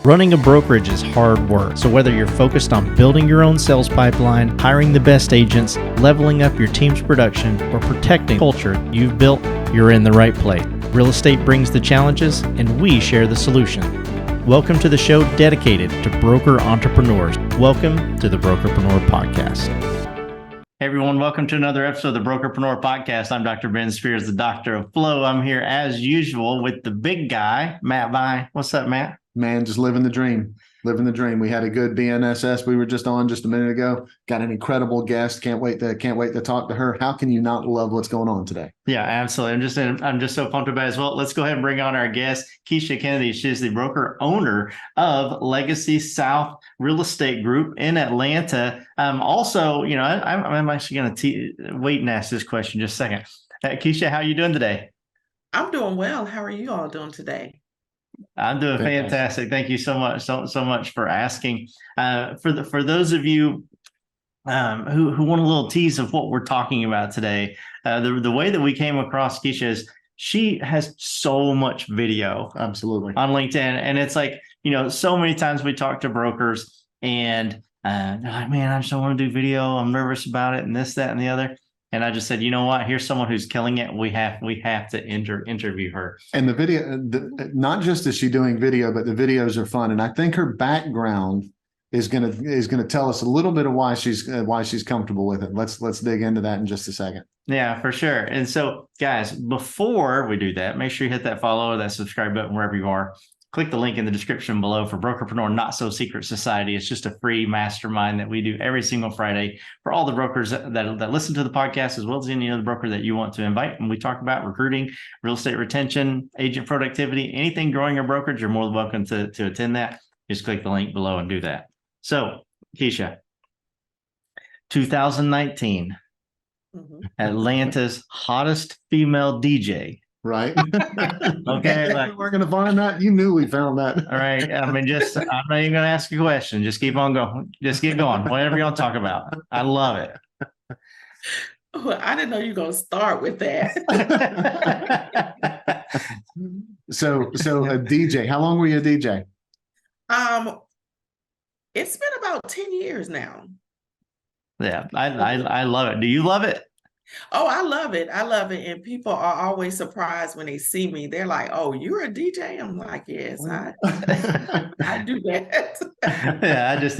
Running a brokerage is hard work, so whether you're focused on building your own sales pipeline, hiring the best agents, leveling up your team's production, or protecting culture you've built, you're in the right place. Real estate brings the challenges, and we share the solution. Welcome to the show dedicated to broker entrepreneurs. Welcome to the Brokerpreneur Podcast. Hey everyone, welcome to another episode of the Brokerpreneur Podcast. I'm Dr. Ben Spears, the Doctor of Flow. I'm here as usual with the big guy, Matt Vai. What's up, Matt? Man, just living the dream. Living the dream. We had a good BNSS we were just on just a minute ago. Got an incredible guest. Can't wait to talk to her. How can you not love what's going on today? Yeah, absolutely. I'm just so pumped about it as well. Let's go ahead and bring on our guest, Kesha Kennedy. She's the broker owner of Legacy South Real Estate Group in Atlanta. Also, I'm actually going to wait and ask this question just a second. Kesha, how are you doing today? I'm doing well. How are you all doing today? I'm doing fantastic. Thank you so much, so much for asking. For those of you who want a little tease of what we're talking about today, the way that we came across Kesha is she has so much video, absolutely, on LinkedIn, and it's like so many times we talk to brokers and they're like, man, I just don't want to do video. I'm nervous about it, and this, that, and the other. And I just said, you know what? Here's someone who's killing it. We have to interview her. And the video, not just is she doing video, but the videos are fun. And I think her background is gonna tell us a little bit of why she's comfortable with it. Let's dig into that in just a second. Yeah, for sure. And so, guys, before we do that, make sure you hit that follow or that subscribe button wherever you are. Click the link in the description below for Brokerpreneur Not So Secret Society. It's just a free mastermind that we do every single Friday for all the brokers that listen to the podcast, as well as any other broker that you want to invite. And we talk about recruiting, real estate retention, agent productivity, anything growing your brokerage. You're more than welcome to attend that. Just click the link below and do that. So, Kesha, 2019, Atlanta's hottest female DJ. Right. Okay. We're going to find that. You knew we found that. All right. I mean, I'm not even going to ask you a question. Just keep on going. Just keep going. Whatever you want to talk about. I love it. Well, I didn't know you were going to start with that. So a DJ, how long were you a DJ? It's been about 10 years now. Yeah. I love it. Do you love it? Oh, I love it. I love it. And people are always surprised when they see me. They're like, oh, you're a DJ? I'm like, yes, I do that. Yeah, I just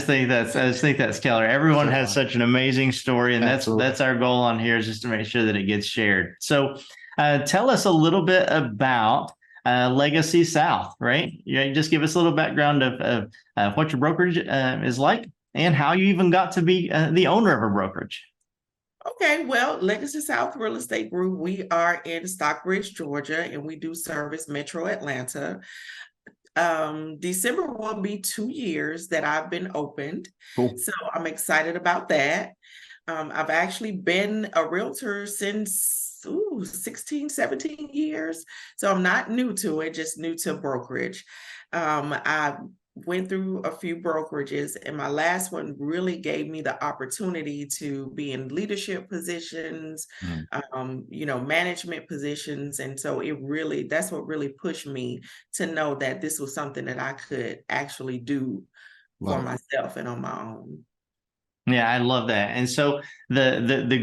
think that's killer. Everyone has such an amazing story, and that's our goal on here, is just to make sure that it gets shared. So tell us a little bit about Legacy South, right? Just give us a little background of what your brokerage is like and how you even got to be the owner of a brokerage. Okay, well, Legacy South Real Estate Group, we are in Stockbridge, Georgia, and we do service Metro Atlanta. December will be 2 years that I've been opened. Cool. So I'm excited about that. I've actually been a realtor since 16, 17 years. So I'm not new to it, just new to brokerage. I went through a few brokerages, and my last one really gave me the opportunity to be in leadership positions, management positions. And so that's what really pushed me to know that this was something that I could actually do for myself and on my own. Yeah, I love that. And so the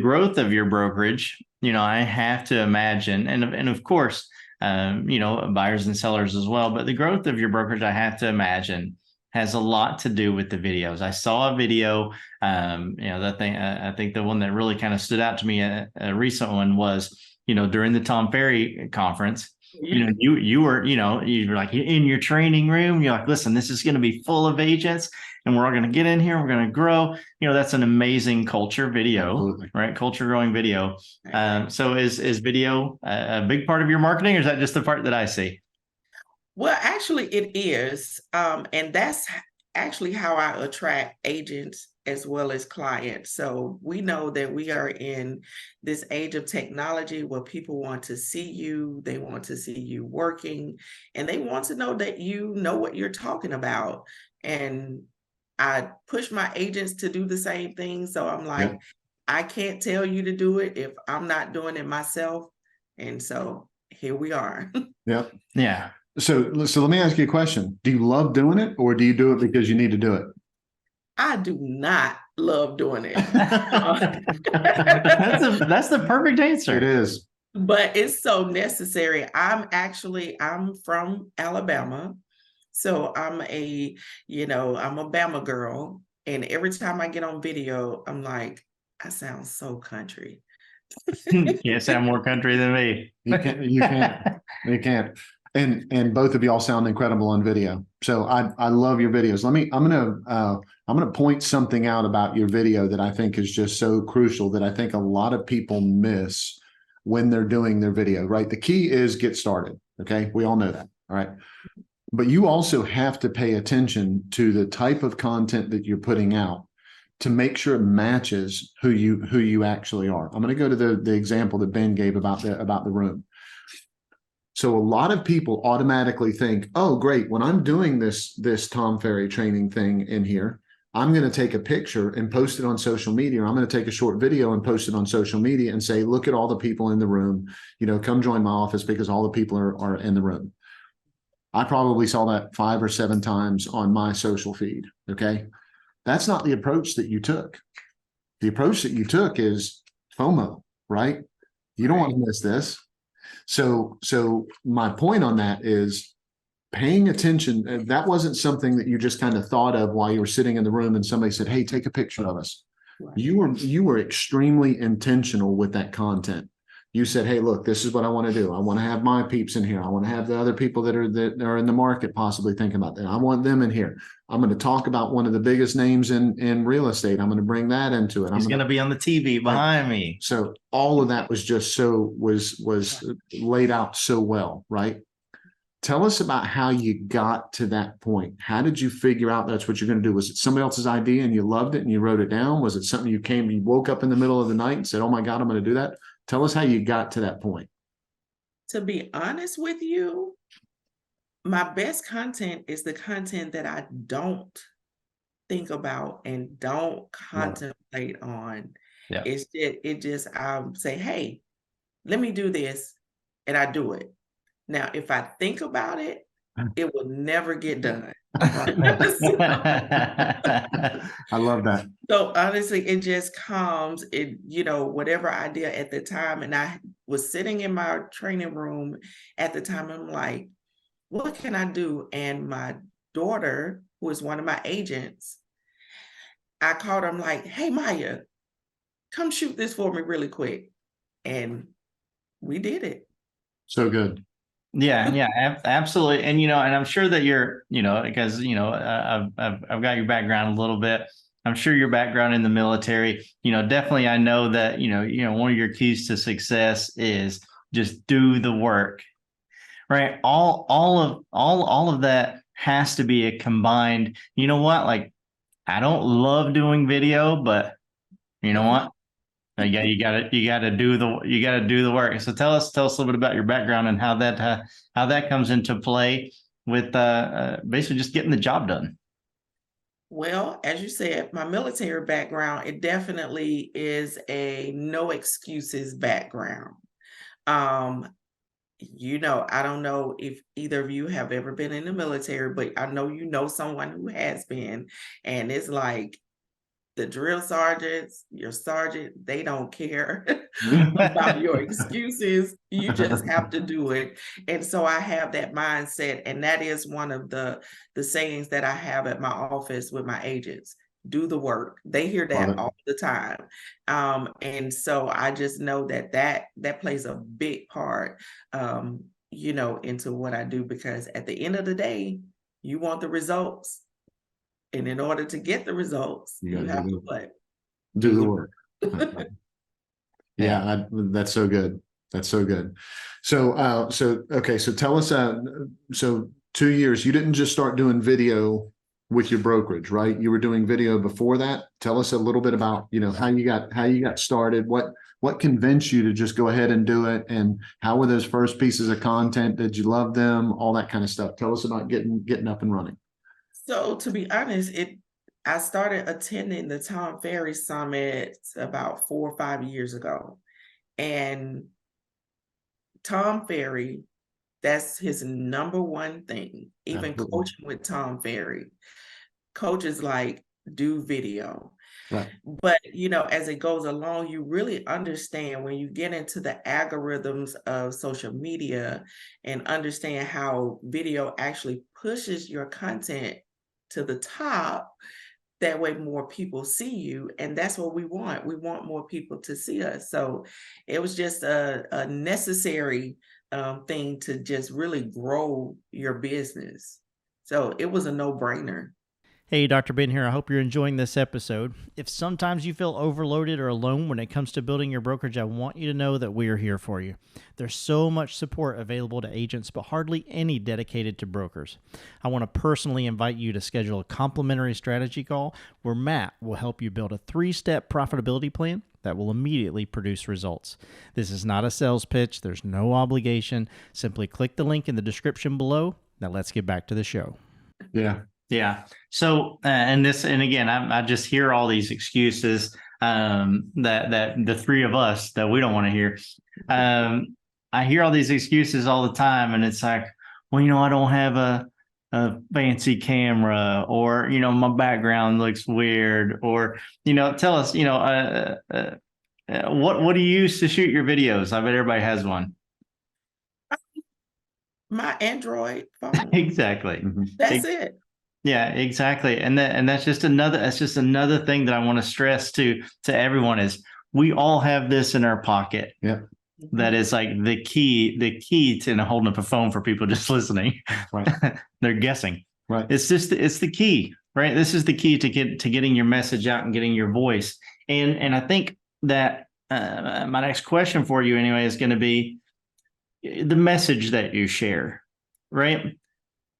growth of your brokerage, I have to imagine, and of course, buyers and sellers as well. But the growth of your brokerage, I have to imagine, has a lot to do with the videos. I saw a video, that thing. I think the one that really kind of stood out to me, a recent one, was, during the Tom Ferry conference. You were like in your training room. You're like, listen, this is going to be full of agents, and we're all going to get in here. We're going to grow. That's an amazing culture video. Absolutely. Right? Culture growing video. So is video a big part of your marketing, or is that just the part that I see? Well, actually it is. And that's actually how I attract agents as well as clients. So we know that we are in this age of technology where people want to see you, they want to see you working, and they want to know that you know what you're talking about. And I push my agents to do the same thing. So I'm like, I can't tell you to do it if I'm not doing it myself. And so here we are. Yep. Yeah. So let me ask you a question. Do you love doing it, or do you do it because you need to do it? I do not love doing it. That's the perfect answer. It is. But it's so necessary. I'm from Alabama. So I'm a Bama girl. And every time I get on video, I'm like, I sound so country. You can't sound more country than me. You can't. And both of y'all sound incredible on video. So I love your videos. I'm gonna point something out about your video that I think is just so crucial, that I think a lot of people miss when they're doing their video, right? The key is get started. Okay. We all know that. All right. But you also have to pay attention to the type of content that you're putting out to make sure it matches who you actually are. I'm going to go to the example that Ben gave about the room. So a lot of people automatically think, oh, great, when I'm doing this Tom Ferry training thing in here, I'm going to take a picture and post it on social media, or I'm going to take a short video and post it on social media and say, look at all the people in the room, come join my office because all the people are in the room. I probably saw that 5 or 7 times on my social feed. Okay. That's not the approach that you took. The approach that you took is FOMO, right? You don't want to miss this. So my point on that is paying attention. That wasn't something that you just kind of thought of while you were sitting in the room and somebody said, hey, take a picture of us. Right. You were extremely intentional with that content. You said, hey, look, this is what I want to do. I want to have my peeps in here. I want to have the other people that are in the market possibly thinking about that. I want them in here. I'm going to talk about one of the biggest names in real estate. I'm going to bring that into it. He's going to be on the TV behind me. So all of that was just was laid out so well, right? Tell us about how you got to that point. How did you figure out that's what you're going to do? Was it somebody else's idea and you loved it and you wrote it down? Was it something you woke up in the middle of the night and said, oh my God, I'm going to do that? Tell us how you got to that point. To be honest with you, my best content is the content that I don't think about and don't contemplate on. Yeah. I say, hey, let me do this, and I do it. Now, if I think about it, it will never get done. I love that. So honestly, it just comes, whatever idea at the time. And I was sitting in my training room at the time. I'm like, what can I do? And my daughter, who is one of my agents, I called her. I'm like, hey, Maya, come shoot this for me really quick. And we did it. So good. Yeah, absolutely. And, and I'm sure that you're, because, I've got your background a little bit. I'm sure your background in the military, definitely I know that, one of your keys to success is just do the work, right? All of that has to be a combined, like, I don't love doing video, but you know what? You got to do the work. So tell us a little bit about your background and how that comes into play with basically just getting the job done. Well, as you said, my military background, it definitely is a no excuses background. I don't know if either of you have ever been in the military, but I know someone who has been, and it's like, the drill sergeants, your sergeant, they don't care about your excuses. You just have to do it. And so I have that mindset. And that is one of the sayings that I have at my office with my agents. Do the work. They hear that all the time. And so I just know that plays a big part, into what I do, because at the end of the day, you want the results. And in order to get the results, you have to do the work. Yeah, that's so good. That's so good. So okay. So tell us, so 2 years, you didn't just start doing video with your brokerage, right? You were doing video before that. Tell us a little bit about, how you got started. What convinced you to just go ahead and do it? And how were those first pieces of content? Did you love them? All that kind of stuff. Tell us about getting up and running. So to be honest, I started attending the Tom Ferry Summit about 4 or 5 years ago. And Tom Ferry, That's his number one thing. Even Absolutely. coaching with Tom Ferry, coaches like, do video. Right. But, you know, as it goes along, you really understand when you get into the algorithms of social media and understand how video actually pushes your content to the top. That way more people see you. And that's what we want. We want more people to see us. So it was just a necessary thing to just really grow your business. So it was a no-brainer. Hey, Dr. Ben here. I hope you're enjoying this episode. If sometimes you feel overloaded or alone when it comes to building your brokerage, I want you to know that we are here for you. There's so much support available to agents, but hardly any dedicated to brokers. I want to personally invite you to schedule a complimentary strategy call where Matt will help you build a 3-step profitability plan that will immediately produce results. This is not a sales pitch. There's no obligation. Simply click the link in the description below. Now let's get back to the show. Yeah. Yeah. So, and again, I just hear all these excuses that the three of us that we don't want to hear. I hear all these excuses all the time, and it's like, well, you know, I don't have a fancy camera, or, you know, my background looks weird, or, you know, tell us, you know, what do you use to shoot your videos? I bet everybody has one. My Android phone. Exactly. That's it. Yeah, exactly. And that's just another thing that I want to stress to everyone is we all have this in our pocket. Yeah. That is like the key to holding up a phone for people just listening. Right. They're guessing. Right. It's the key, right? This is the key to getting your message out and getting your voice. And I think that my next question for you anyway is going to be the message that you share, right?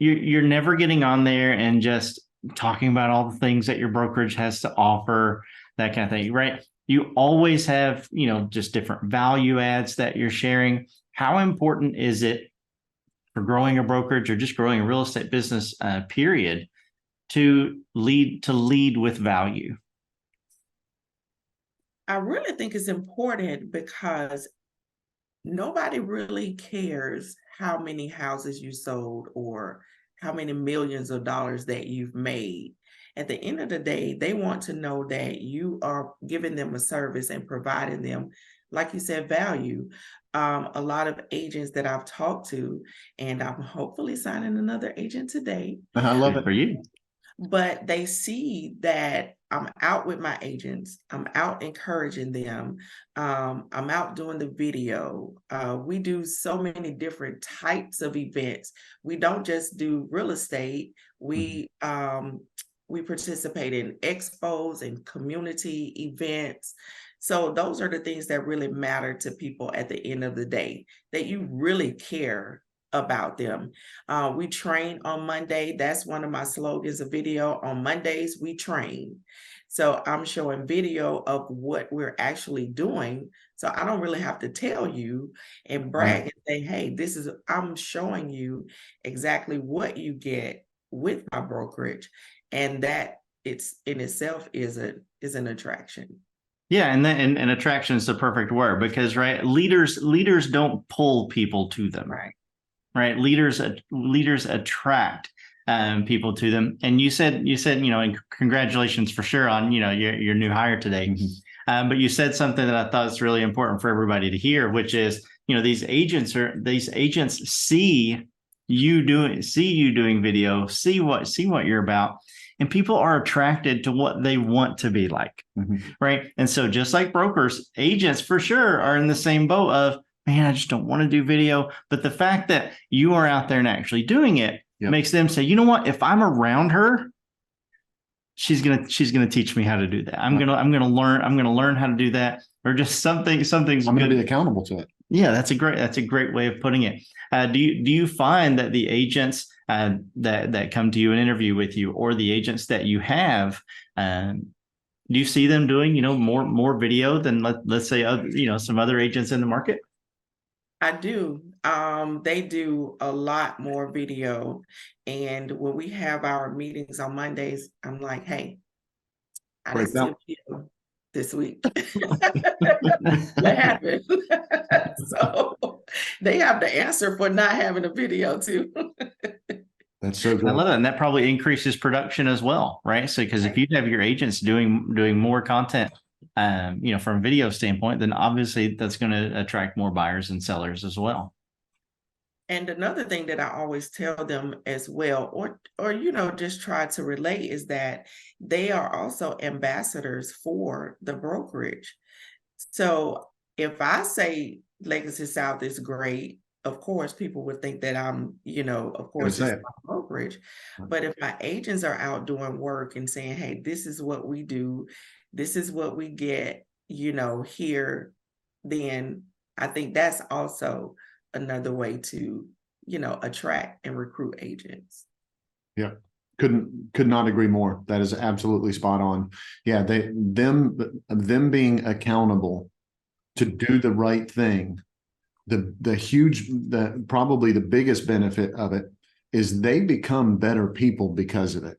You're never getting on there and just talking about all the things that your brokerage has to offer, that kind of thing, right? You always have, you know, just different value adds that you're sharing. How important is it for growing a brokerage or just growing a real estate business, period, to lead with value? I really think it's important because nobody really cares how many houses you sold or how many millions of dollars that you've made. At the end of the day, they want to know that you are giving them a service and providing them, like you said, value. A lot of agents that I've talked to, and I'm hopefully signing another agent today. I love it for you. But they see that I'm out with my agents. I'm out encouraging them. I'm out doing the video. We do so many different types of events. We don't just do real estate. We participate in expos and community events. So those are the things that really matter to people at the end of the day, that you really care about them. We train on Monday. That's one of my slogans, a video. On Mondays, we train. So I'm showing video of what we're actually doing. So I don't really have to tell you and brag and say, hey, I'm showing you exactly what you get with my brokerage. And that it's in itself is an attraction. Yeah, and attraction is the perfect word, because right, leaders don't pull people to them. Right. Leaders attract people to them. And you said, you know, and congratulations for sure on, you know, your new hire today. Mm-hmm. But you said something that I thought is really important for everybody to hear, which is, you know, these agents see you doing video, see what you're about. And people are attracted to what they want to be like. Mm-hmm. Right. And so just like brokers, agents for sure are in the same boat of, man, I just don't want to do video. But the fact that you are out there and actually doing it makes them say, you know what, if I'm around her, she's gonna teach me how to do that. I'm gonna learn how to do that, or just something's I'm gonna be accountable to it. Yeah, that's a great way of putting it. Do you find that the agents that come to you and interview with you, or the agents that you have, do you see them doing, you know, more video than let's say you know, some other agents in the market? I do. They do a lot more video. And when we have our meetings on Mondays, I'm like, hey, I didn't see a video. this week. What happened? So they have to answer for not having a video too. That's so I good. love that. And that probably increases production as well, right? So, because if you have your agents doing more content, from a video standpoint, then obviously that's going to attract more buyers and sellers as well. And another thing that I always tell them as well, or just try to relate, is that they are also ambassadors for the brokerage. So if I say Legacy South is great, of course, people would think that I'm, of course, it's my brokerage. But if my agents are out doing work and saying, hey, this is what we do, this is what we get, here, then I think that's also another way to, attract and recruit agents. Yeah. Could not agree more. That is absolutely spot on. Yeah. Them being accountable to do the right thing. Probably the biggest benefit of it is they become better people because of it.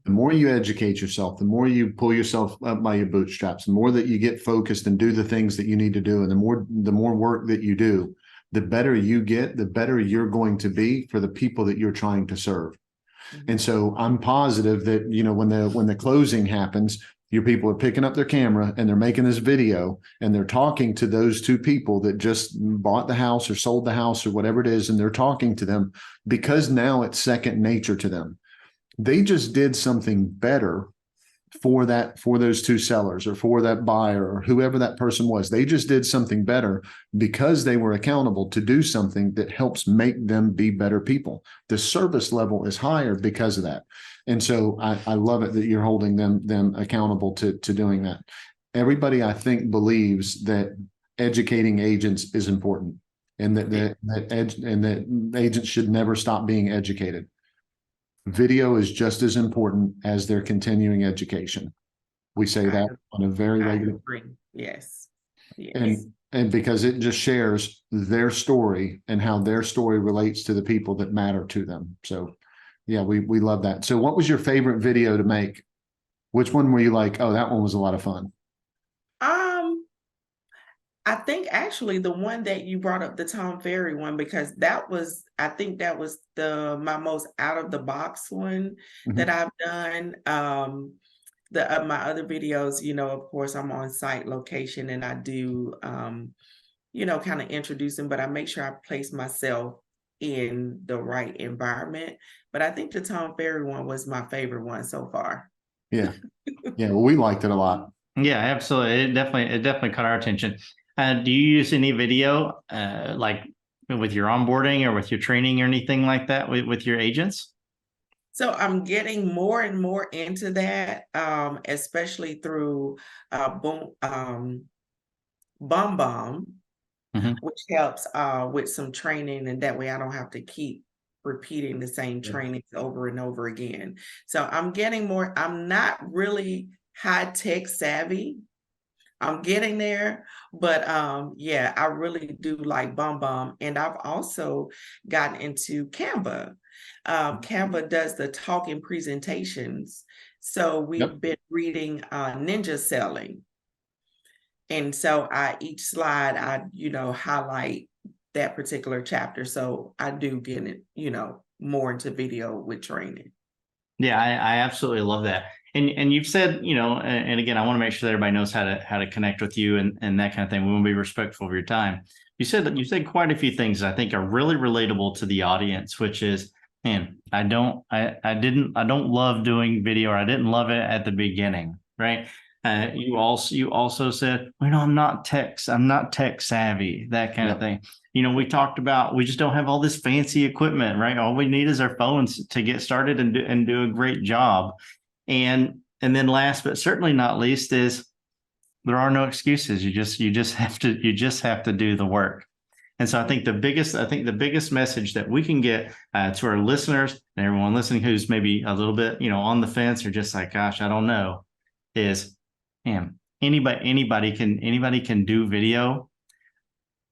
The more you educate yourself, the more you pull yourself up by your bootstraps, the more that you get focused and do the things that you need to do, and the more work that you do, the better you get, the better you're going to be for the people that you're trying to serve. And so I'm positive that, when the closing happens, your people are picking up their camera and they're making this video and they're talking to those two people that just bought the house or sold the house or whatever it is. And they're talking to them because now it's second nature to them. They just did something better for those two sellers or for that buyer or whoever that person was. They just did something better because they were accountable to do something that helps make them be better people. The service level is higher because of that. And so I love it that you're holding them accountable to doing that. Everybody, I think, believes that educating agents is important and that agents should never stop being educated. Video is just as important as their continuing education. We say that on a very regular. Yes. And because it just shares their story and how their story relates to the people that matter to them. So yeah, we love that. So what was your favorite video to make? Which one were you like, oh, that one was a lot of fun? I think actually the one that you brought up, the Tom Ferry one, because I think that was my most out of the box one that I've done. My other videos, of course, I'm on site location and I do, kind of introducing, but I make sure I place myself in the right environment. But I think the Tom Ferry one was my favorite one so far. Yeah. Yeah. Well, we liked it a lot. Yeah, absolutely. It definitely caught our attention. Do you use any video, like with your onboarding or with your training or anything like that with your agents? So I'm getting more and more into that, especially through BoomBomb, which helps with some training, and that way I don't have to keep repeating the same trainings over and over again. So I'm getting more. I'm not really high tech savvy. I'm getting there, but yeah, I really do like BoomBomb, and I've also gotten into Canva. Canva does the talking presentations, so we've been reading Ninja Selling, and so each slide I highlight that particular chapter. So I do get it, more into video with training. Yeah, I absolutely love that. And you've said, and again, I want to make sure that everybody knows how to connect with you and that kind of thing. We want to be respectful of your time. You said quite a few things that I think are really relatable to the audience, which is, man, I don't love doing video, or I didn't love it at the beginning, right? You also said, I'm not tech savvy, that kind of thing. We talked about, we just don't have all this fancy equipment, right? All we need is our phones to get started and do a great job. And then last but certainly not least is, there are no excuses. You just have to do the work. And so I think the biggest message that we can get to our listeners and everyone listening who's maybe a little bit, on the fence or just like, gosh, I don't know, is, man, anybody can do video.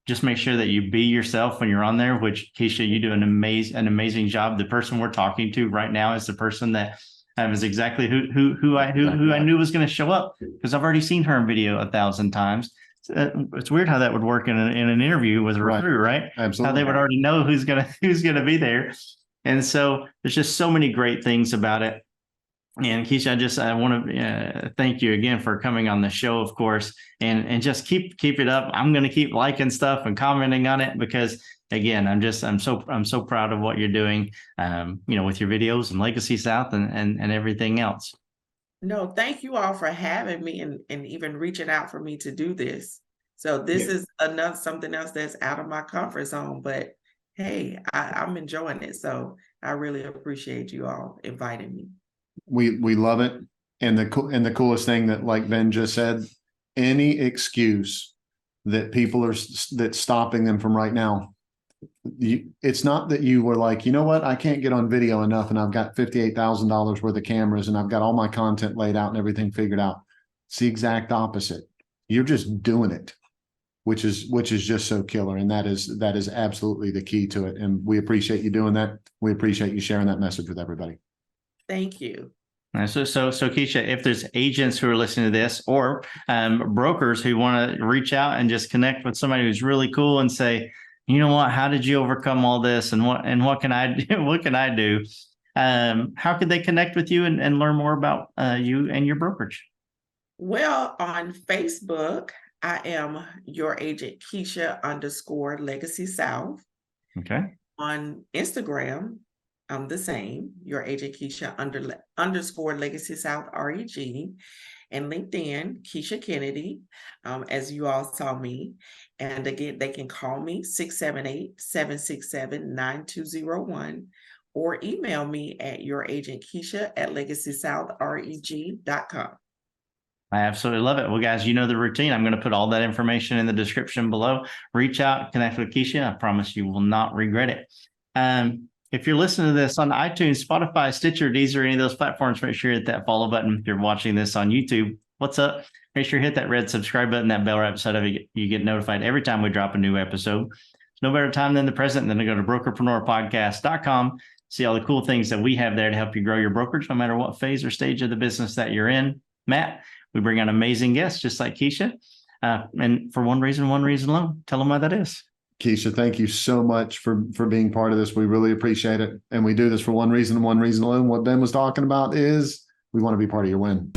Just make sure that you be yourself when you're on there, which, Kesha, you do an amazing job. The person we're talking to right now is the person that was exactly who I knew was going to show up, because I've already seen her in video 1,000 times. It's weird how that would work in an interview with a recruiter, right? Absolutely. How they would already know who's gonna be there. And so there's just so many great things about it. And Kesha, I want to thank you again for coming on the show, of course, and just keep it up. I'm going to keep liking stuff and commenting on it, because again, I'm so proud of what you're doing, with your videos and Legacy South and everything else. No, thank you all for having me and even reaching out for me to do this. So this is something else that's out of my comfort zone, but hey, I'm enjoying it. So I really appreciate you all inviting me. We love it. And the coolest thing that, like Ben just said, any excuse that people that's stopping them from right now, it's not that you were like, you know what, I can't get on video enough and I've got $58,000 worth of cameras and I've got all my content laid out and everything figured out. It's the exact opposite. You're just doing it, which is just so killer. And that is absolutely the key to it. And we appreciate you doing that. We appreciate you sharing that message with everybody. Thank you. So Kesha, if there's agents who are listening to this, or brokers who want to reach out and just connect with somebody who's really cool and say, you know what, how did you overcome all this, and what can I do? What can I do? How could they connect with you and learn more about you and your brokerage? Well, on Facebook, I am your agent Kesha _Legacy South. Okay. On Instagram, I'm the same, your agent Kesha _ Legacy South REG. And LinkedIn, Kesha Kennedy, as you all saw me. And again, they can call me 678-767-9201 or email me at youragentKesha@legacysouth.reg.com. I absolutely love it. Well, guys, you know the routine. I'm going to put all that information in the description below. Reach out, connect with Kesha. I promise you will not regret it. If you're listening to this on iTunes, Spotify, Stitcher, Deezer, any of those platforms, make sure you hit that follow button. If you're watching this on YouTube, what's up? Make sure you hit that red subscribe button, that bell right beside of it. You get notified every time we drop a new episode. There's no better time than the present than to go to brokerpreneurpodcast.com. See all the cool things that we have there to help you grow your brokerage, no matter what phase or stage of the business that you're in. Matt, we bring on amazing guests just like Kesha. And for one reason alone. Tell them why that is. Kesha, thank you so much for being part of this. We really appreciate it. And we do this for one reason and one reason alone. What Ben was talking about is we want to be part of your win.